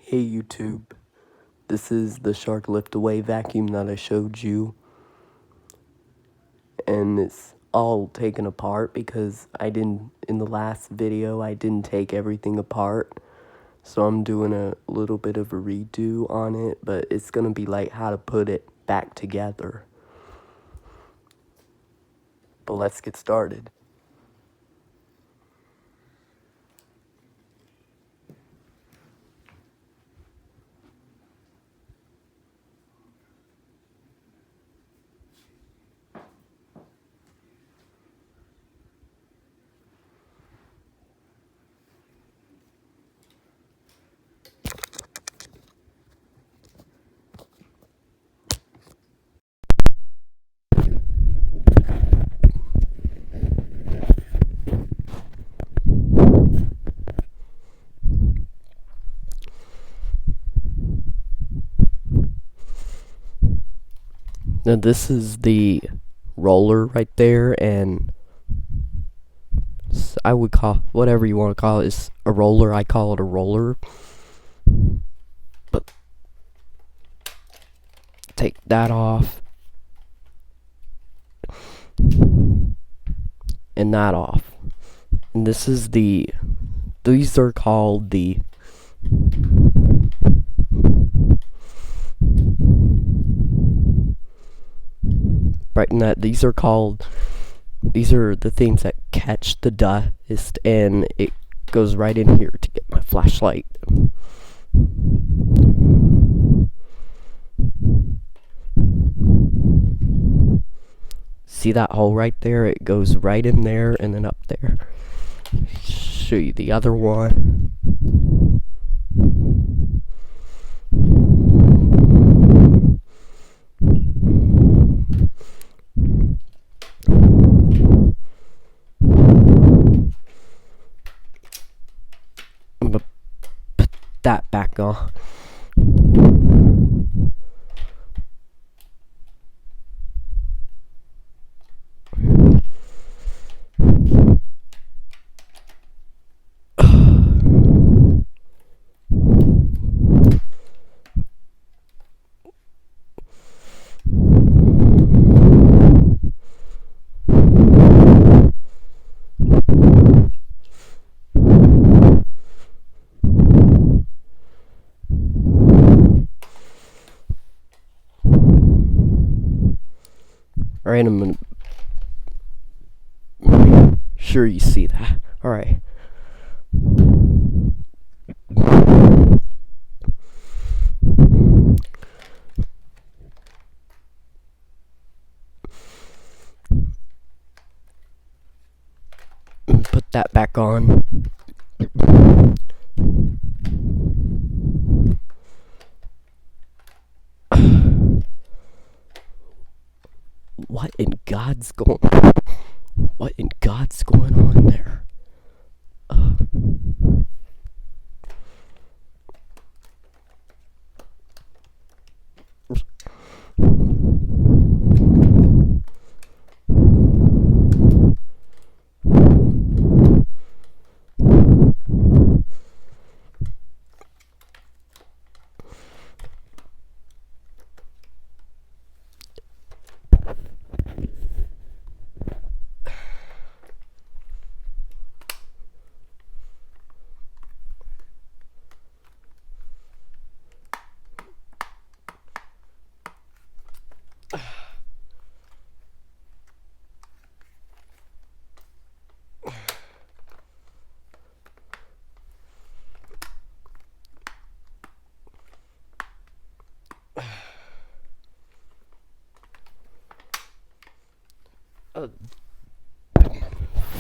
Hey YouTube, this is the shark lift away vacuum that I showed you, and it's all taken apart because in the last video I didn't take everything apart, so I'm doing a little bit of a redo on it, but it's gonna be like how to put it back together. But let's get started. Now this is the roller right there, and I would call whatever you want to call it is a roller. I call it a roller. But take that off and that off. And this is these are called the right in that these are the things that catch the dust, and it goes right in here to get my flashlight. See that hole right there? It goes right in there and then up there. Show you the other one. I'm gonna put that back on. Alright, I'm gonna sure you see that. Alright. Put that back on. What in God's going on there?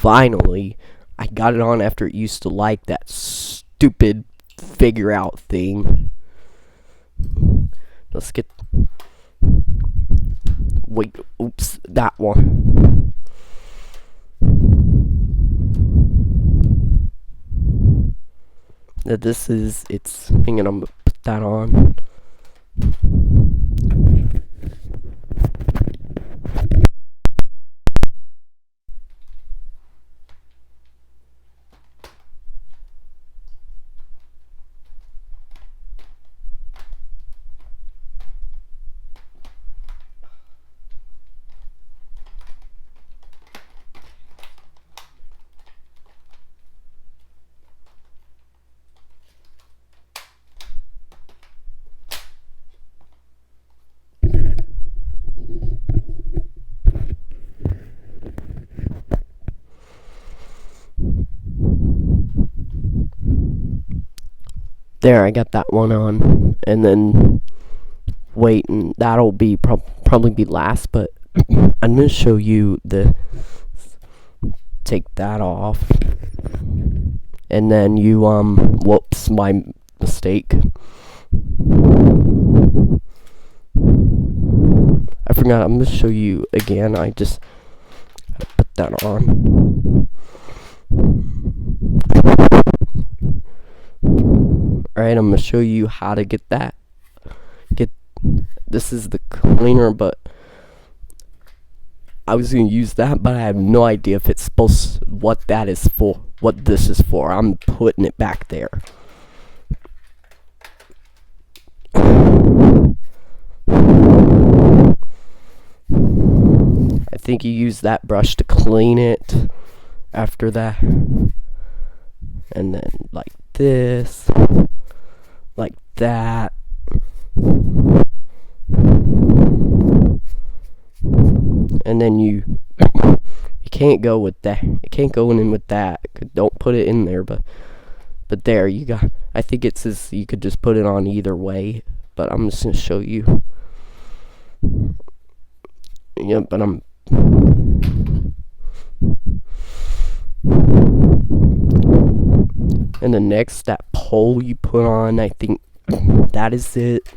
Finally, I got it on after it used to like that stupid figure out thing. Let's get. Wait, oops, that one. Now this is its thing, and I'm gonna put that on. There, I got that one on. And then wait, and that'll be probably be last, but I'm gonna show you the take that off. And then you whoops, my mistake. I forgot, I'm gonna show you again. I just put that on. Alright, I'm gonna show you how to get that. This is the cleaner, but I was gonna use that, but I have no idea if it's what that is for, what this is for. I'm putting it back there. I think you use that brush to clean it after that. And then like this, like that. And then you can't go with that. You can't go in with that. Don't put it in there, but there you got. I think it says you could just put it on either way, but I'm just gonna show you. Yeah, but I'm. And the next, that pole you put on, I think that is it.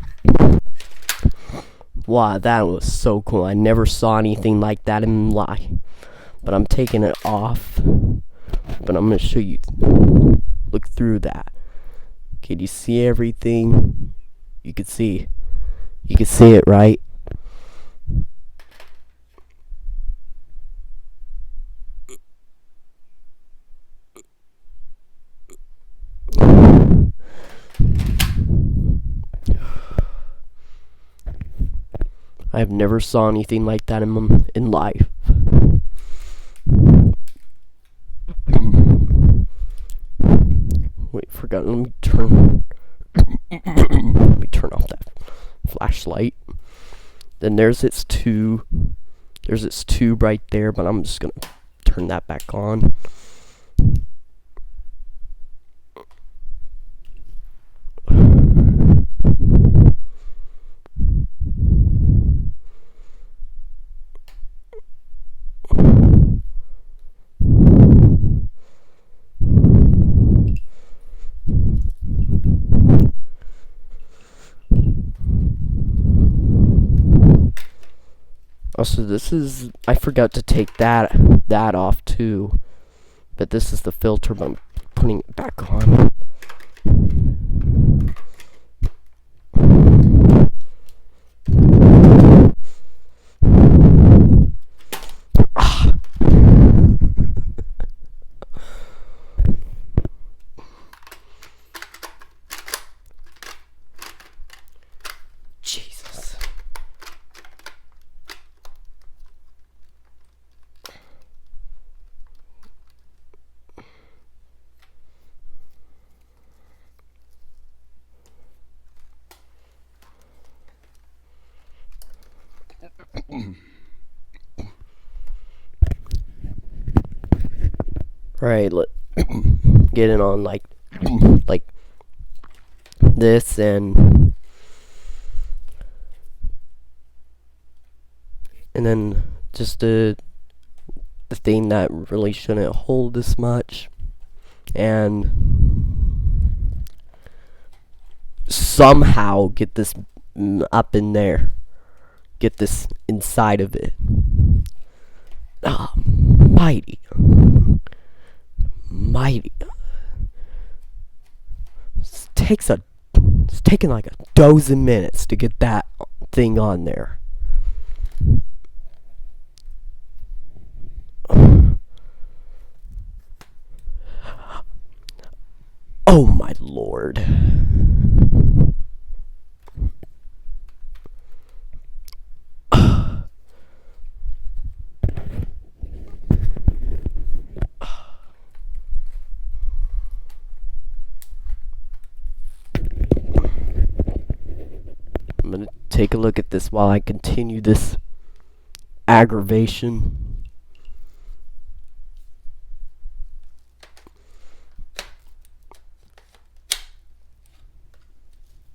Wow, that was so cool. I never saw anything like that in life. But I'm taking it off. But I'm going to show you. Look through that. Can you see everything? You can see. You can see it, right? I've never saw anything like that in life. Wait, forgot. Let me turn off that flashlight. Then there's its tube right there, but I'm just gonna turn that back on. Also, I forgot to take that off too. But this is the filter, but I'm putting it back on. Jesus. Right, let get it on like this, and then just the thing that really shouldn't hold this much, and somehow get this up in there, get this inside of it. Mighty. It's taking like a dozen minutes to get that thing on there. Oh my lord. I'm gonna take a look at this while I continue this aggravation.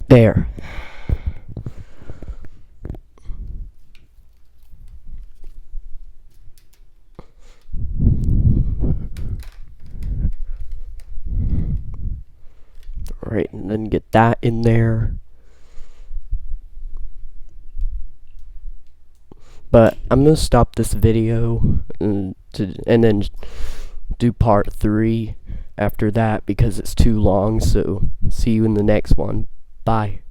There. Alright, and then get that in there. But I'm gonna stop this video and then do part 3 after that because it's too long. So see you in the next one. Bye.